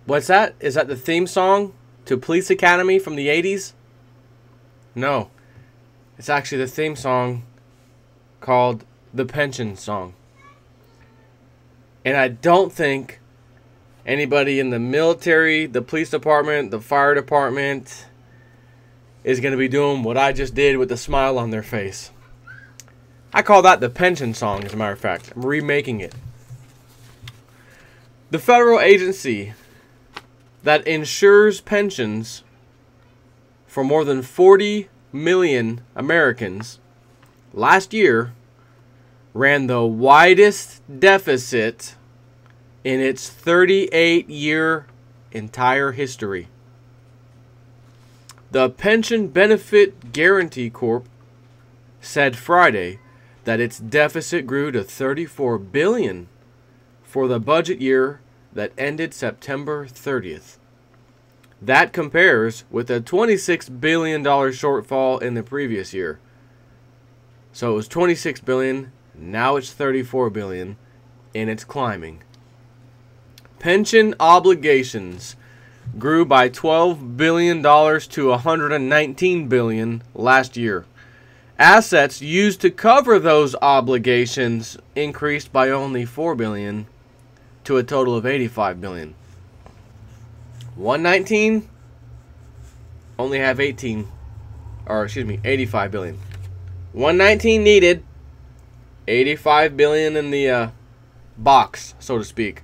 What's that? Is that the theme song to Police Academy from the 80s? No. It's actually the theme song called The Pension Song. And I don't think anybody in the military, the police department, the fire department is going to be doing what I just did with a smile on their face. I call that the pension song, as a matter of fact. I'm remaking it. The federal agency that insures pensions for more than 40 million Americans last year ran the widest deficit in its 38-year entire history. The Pension Benefit Guaranty Corp said Friday that its deficit grew to $34 billion for the budget year that ended September 30th. That compares with a $26 billion shortfall in the previous year. So it was $26 billion, now it's $34 billion, and it's climbing. Pension obligations grew by $12 billion to $119 billion last year. Assets used to cover those obligations increased by only $4 billion to a total of $85 billion. 119 only have 85 billion. 119 needed, 85 billion in the box, so to speak.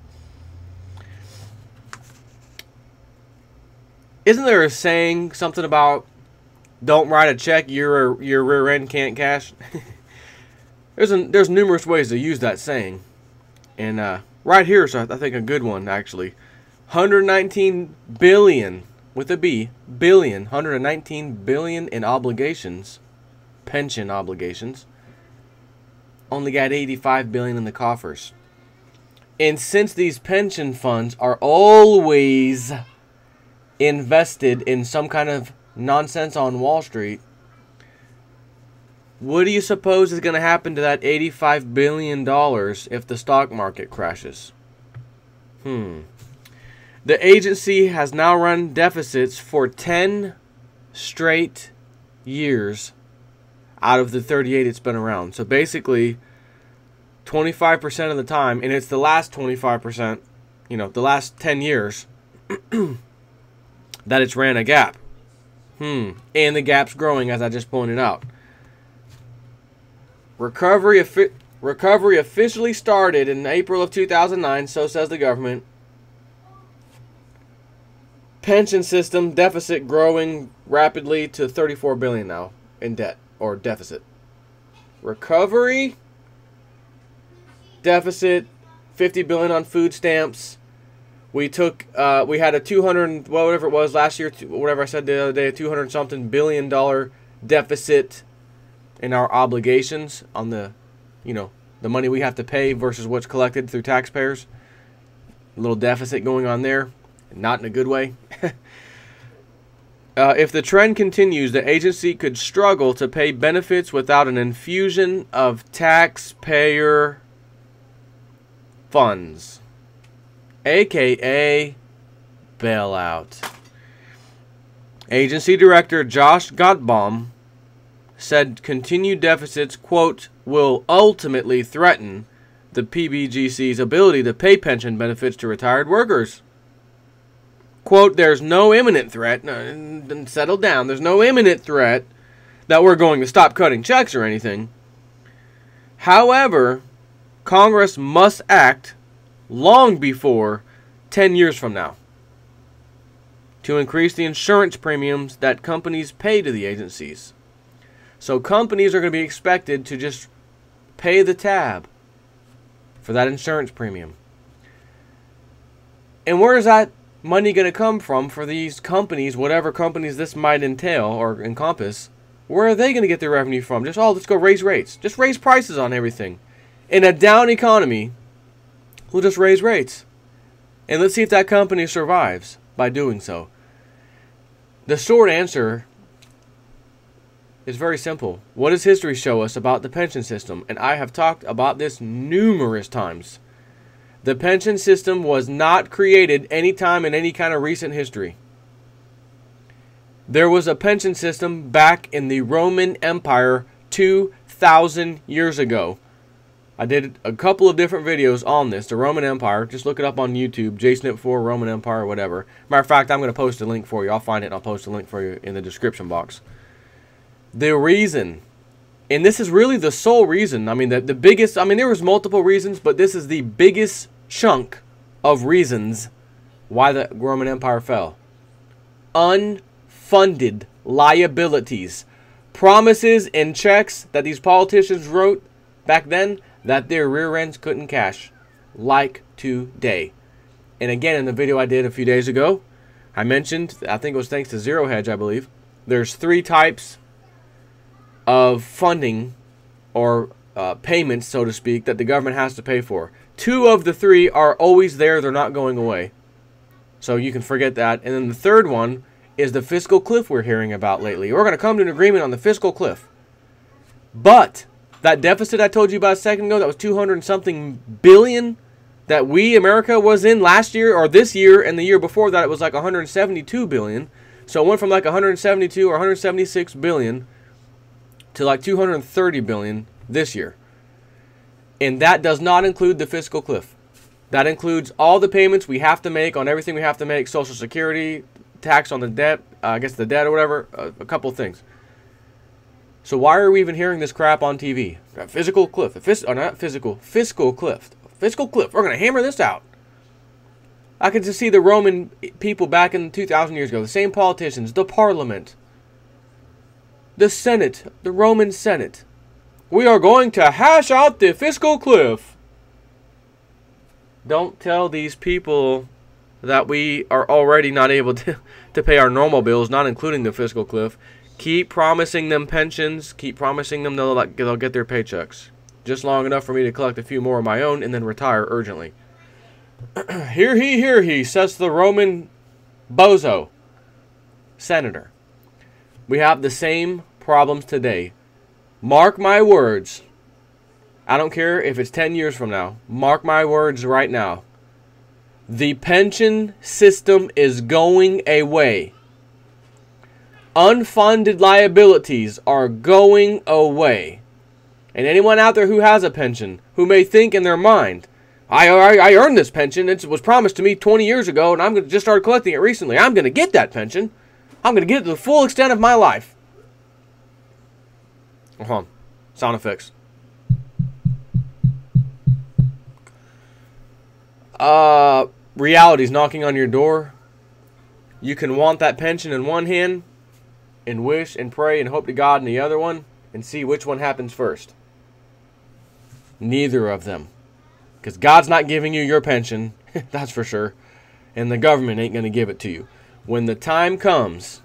Isn't there a saying, something about don't write a check your rear end can't cash? There's numerous ways to use that saying, and right here is, I think, a good one actually. 119 billion with a B, billion, 119 billion in obligations, pension obligations. Only got 85 billion in the coffers. And since these pension funds are always invested in some kind of nonsense on Wall Street, what do you suppose is going to happen to that $85 billion if the stock market crashes? The agency has now run deficits for 10 straight years out of the 38 it's been around. So basically, 25% of the time, and it's the last 25%, the last 10 years, that it's ran a gap. And the gap's growing, as I just pointed out. Recovery officially started in April of 2009, so says the government. Pension system deficit growing rapidly to $34 billion now in debt or deficit. Recovery deficit $50 billion on food stamps. We had a 200, whatever it was last year, whatever I said the other day, a 200 something billion dollar deficit in our obligations on the money we have to pay versus what's collected through taxpayers. A little deficit going on there. Not in a good way. If the trend continues, the agency could struggle to pay benefits without an infusion of taxpayer funds, aka bailout. Agency Director Josh Gottbaum said continued deficits, quote, will ultimately threaten the PBGC's ability to pay pension benefits to retired workers. Quote, there's no imminent threat, settle down, there's no imminent threat that we're going to stop cutting checks or anything. However, Congress must act long before 10 years from now to increase the insurance premiums that companies pay to the agencies. So companies are going to be expected to just pay the tab for that insurance premium. And where is that money going to come from for these companies, whatever companies this might entail or encompass? Where are they going to get their revenue from? Just, let's go raise rates. Just raise prices on everything. In a down economy, we'll just raise rates. And let's see if that company survives by doing so. The short answer is very simple. What does history show us about the pension system? And I have talked about this numerous times. The pension system was not created any time in any kind of recent history. There was a pension system back in the Roman Empire 2,000 years ago. I did a couple of different videos on this, the Roman Empire. Just look it up on YouTube, JSnip4, Roman Empire, whatever. Matter of fact, I'm going to post a link for you. I'll find it and I'll post a link for you in the description box. The reason, and this is really the sole reason, I mean, the biggest, I mean, there was multiple reasons, but this is the biggest chunk of reasons why the Roman Empire fell. Unfunded liabilities. Promises and checks that these politicians wrote back then that their rear ends couldn't cash, like today. And again, in the video I did a few days ago, I mentioned, I think it was thanks to Zero Hedge, I believe, there's 3 types of funding or payments, so to speak, that the government has to pay for. 2 of the 3 are always there. They're not going away. So you can forget that. And then the third one is the fiscal cliff we're hearing about lately. We're going to come to an agreement on the fiscal cliff. But that deficit I told you about a second ago, that was 200 and something billion that we, America, was in last year or this year, and the year before that it was like 172 billion. So it went from like 172 or 176 billion to like 230 billion this year. And that does not include the fiscal cliff. That includes all the payments we have to make on everything we have to make, Social Security, tax on the debt, I guess the debt or whatever, a couple of things. So why are we even hearing this crap on TV? Fiscal cliff, fiscal cliff. Fiscal cliff. We're going to hammer this out. I can just see the Roman people back in 2,000 years ago, the same politicians, the parliament, the Senate, the Roman Senate. We are going to hash out the fiscal cliff. Don't tell these people that we are already not able to pay our normal bills, not including the fiscal cliff. Keep promising them pensions. Keep promising them they'll get their paychecks. Just long enough for me to collect a few more of my own and then retire urgently. Hear he, says the Roman bozo senator. We have the same problems today. Mark my words. I don't care if it's 10 years from now. Mark my words right now. The pension system is going away. Unfunded liabilities are going away. And anyone out there who has a pension, who may think in their mind, I earned this pension. It was promised to me 20 years ago, and I'm going to just start collecting it recently. I'm going to get that pension. I'm going to get it to the full extent of my life. Hold on. Sound effects. Reality's knocking on your door. You can want that pension in one hand and wish and pray and hope to God in the other one and see which one happens first. Neither of them. Because God's not giving you your pension, that's for sure. And the government ain't going to give it to you. When the time comes,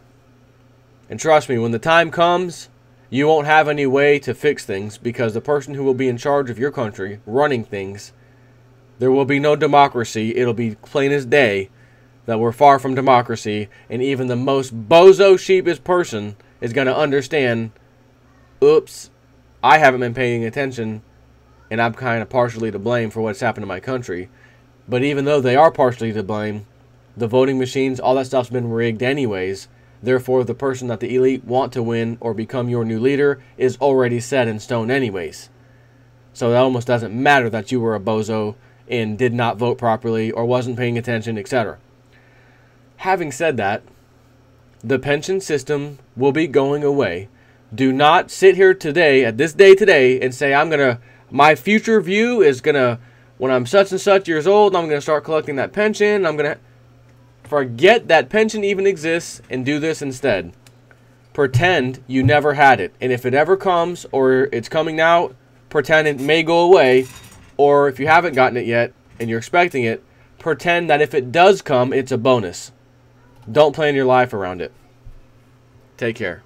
and trust me, when the time comes, you won't have any way to fix things because the person who will be in charge of your country, running things, there will be no democracy. It'll be plain as day that we're far from democracy, and even the most bozo sheepish person is going to understand, oops, I haven't been paying attention, and I'm kind of partially to blame for what's happened to my country. But even though they are partially to blame, the voting machines, all that stuff's been rigged anyways. Therefore, the person that the elite want to win or become your new leader is already set in stone anyways. So it almost doesn't matter that you were a bozo and did not vote properly or wasn't paying attention, etc. Having said that, the pension system will be going away. Do not sit here today, at this day today, and say, my future view is when I'm such and such years old, I'm going to start collecting that pension. Forget that pension even exists and do this instead. Pretend you never had it. And if it ever comes or it's coming now, pretend it may go away. Or if you haven't gotten it yet and you're expecting it, pretend that if it does come, it's a bonus. Don't plan your life around it. Take care.